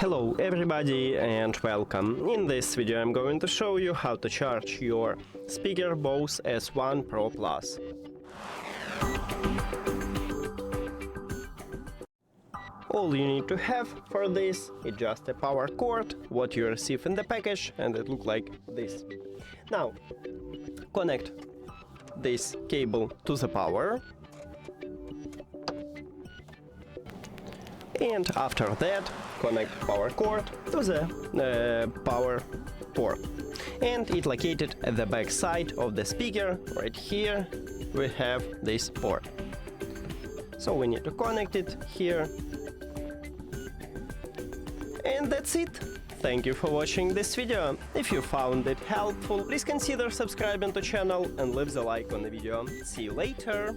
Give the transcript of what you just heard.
Hello everybody and welcome. In this video I'm going to show you how to charge your speaker BOSE S1 Pro Plus. All you need to have for this is just a power cord, what you receive in the package, and it looks like this. Now, connect this cable to the power. And after that, connect power cord to the power port. And it located at the back side of the speaker. Right here we have this port. So we need to connect it here. And that's it. Thank you for watching this video. If you found it helpful, please consider subscribing to the channel and leave the like on the video. See you later!